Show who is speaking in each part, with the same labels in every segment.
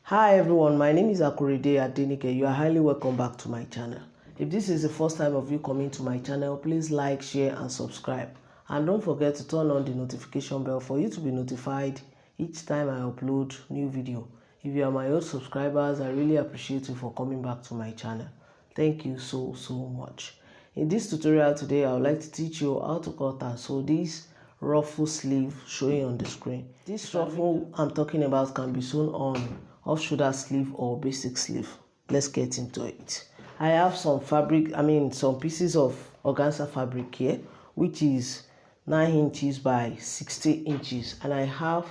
Speaker 1: Hi everyone, my name is Akurede Adenike. You are highly welcome back to my channel. If this is the first time of you coming to my channel, please like, share and subscribe. And don't forget to turn on the notification bell for you to be notified each time I upload new video. If you are my old subscribers, I really appreciate you for coming back to my channel. Thank you so much. In this tutorial today, I would like to teach you how to cut and sew this ruffle sleeve showing on the screen. This ruffle I'm talking about can be sewn on off-shoulder sleeve or basic sleeve. Let's get into it. I have some some pieces of organza fabric here, which is 9 inches by 60 inches, and I have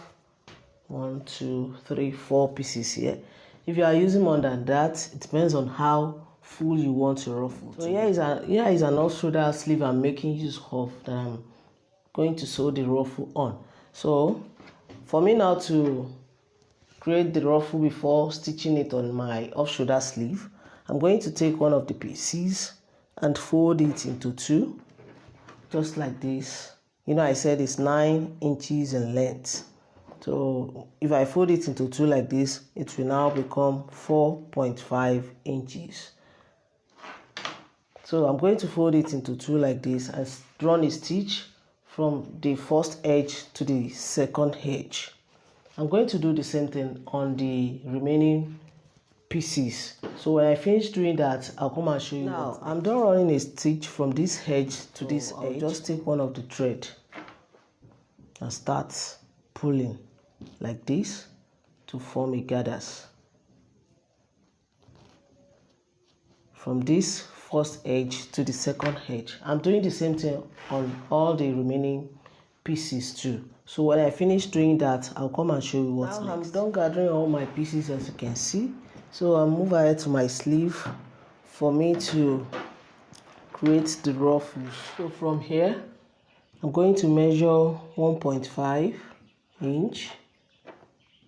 Speaker 1: 1, 2, 3, 4 pieces here. If you are using more than that, it depends on how full you want your ruffle. So here is an off-shoulder sleeve I'm making use of that I'm going to sew the ruffle on. So for me now to create the ruffle before stitching it on my off-shoulder sleeve, I'm going to take one of the pieces and fold it into two, just like this. You know, I said it's 9 inches in length. So if I fold it into two like this, it will now become 4.5 inches. So I'm going to fold it into two like this and run a stitch from the first edge to the second edge. I'm going to do the same thing on the remaining pieces. So when I finish doing that, I'll come and show you. Now I'm done running a stitch from this edge to this edge. I'll just take one of the thread and start pulling like this to form a gathers. From this first edge to the second edge. I'm doing the same thing on all the remaining pieces too. So when I finish doing that, I'll come and show you what's next. I'm done gathering all my pieces, as you can see. So I'll move ahead to my sleeve for me to create the ruffles. So from here, I'm going to measure 1.5 inch,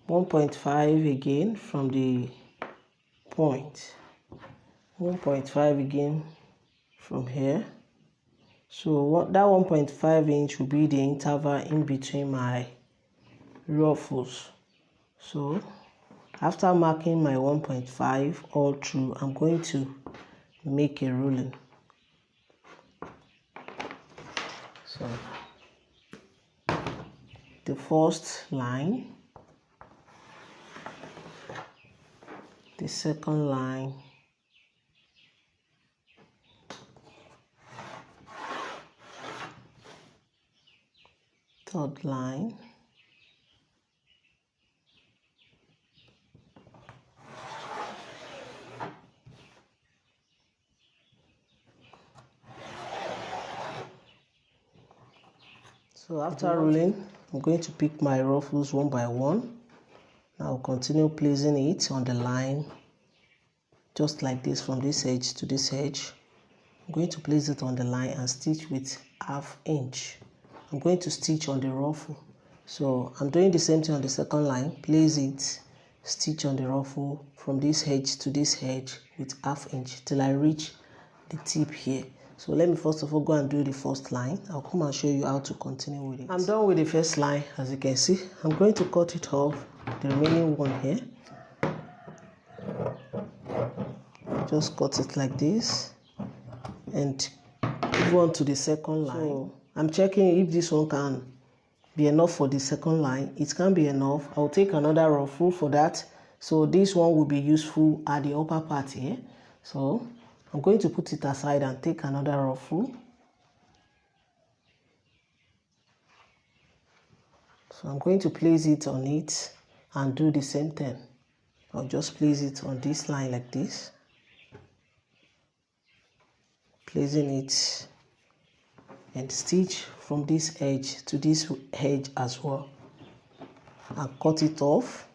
Speaker 1: 1.5 again from the point, 1.5 again from here. So that 1.5 inch will be the interval in between my ruffles. So after marking my 1.5 all through, I'm going to make a ruling. So the first line, the second line, third line, so after ruling, I'm going to pick my ruffles one by one. Now I'll continue placing it on the line just like this from this edge to this edge. I'm going to place it on the line and stitch with 1/2 inch. I'm going to stitch on the ruffle. So I'm doing the same thing on the second line. Place it, stitch on the ruffle from this edge to this edge with 1/2 inch till I reach the tip here. So let me first of all go and do the first line. I'll come and show you how to continue with it. I'm done with the first line, as you can see. I'm going to cut it off, the remaining one here. Just cut it like this and move on to the second line. So I'm checking if this one can be enough for the second line. It can be enough. I'll take another ruffle for that. So this one will be useful at the upper part here. So I'm going to put it aside and take another ruffle. So I'm going to place it on it and do the same thing. I'll just place it on this line like this. Placing it and stitch from this edge to this edge as well and cut it off.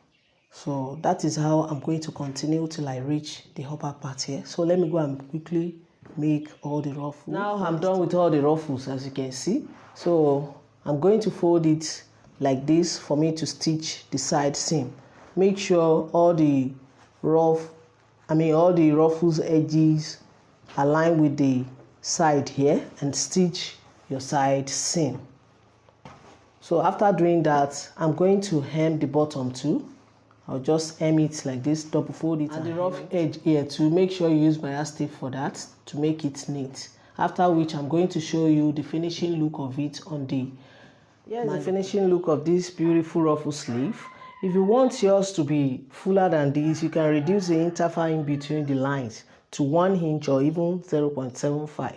Speaker 1: So that is how I'm going to continue till I reach the upper part here. So let me go and quickly make all the ruffles. Now I'm done with all the ruffles, as you can see. So I'm going to fold it like this for me to stitch the side seam. Make sure all the ruffles edges align with the side here and stitch your side seam. So after doing that, I'm going to hem the bottom too. I'll just hem it like this, double fold it, and the rough edge here to make sure you use bias tape for that to make it neat. After which I'm going to show you the finishing look of it on the here's the finishing look of this beautiful ruffle sleeve. If you want yours to be fuller than this, you can reduce the interval in between the lines to 1 inch or even 0.75.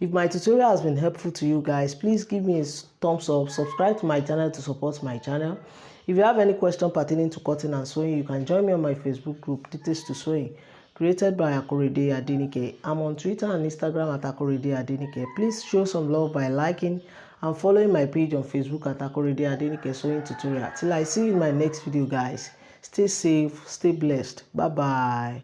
Speaker 1: If my tutorial has been helpful to you guys, please give me a thumbs up, subscribe to my channel to support my channel. If you have any question pertaining to cutting and sewing, you can join me on my Facebook group, Details to Sewing, created by Akorede Adenike. I'm on Twitter and Instagram at Akorede Adenike. Please show some love by liking and following my page on Facebook at Akorede Adenike Sewing Tutorial. Till I see you in my next video, guys. Stay safe, stay blessed. Bye bye.